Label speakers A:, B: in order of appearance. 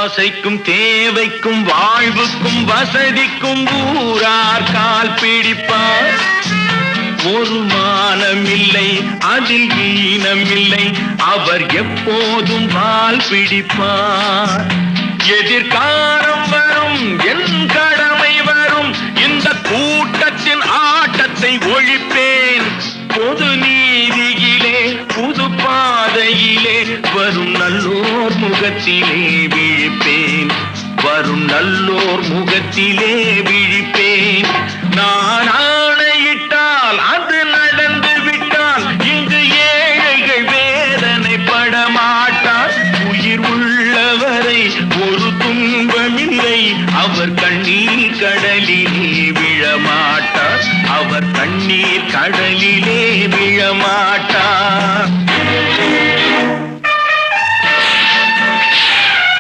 A: ஆசைக்கும் தேவைக்கும் வாழ்வுக்கும் வசதிக்கும் ஊரார் கால் பிடிப்பார். ஒரு மானமில்லை அதில் ஈனமில்லை, அவர் எப்போதும் வால் பிடிப்பார். எதிர்காலம் வரும் என் கடமை வரும், இந்த கூட்டத்தின் ஆட்டத்தை ஒழிப்பேன். பொது நீதியிலே புது பாதையிலே வரும் நல்லோர் முகத்திலே விழிப்பேன். வரும் நல்லோர் முகத்திலே விழிப்பேன். நான் ஆணையிட்டால் அது நடந்து விட்டால் இங்கு ஏழைகள் வேதனைப்பட மாட்டார். உயிர் உள்ளவரை ஒரு துன்பமில்லை, அவர் கண்ணீர் கடலிலே விழமாட்டார். அவர் கண்ணீர் கடலிலே விழமாட்டார்.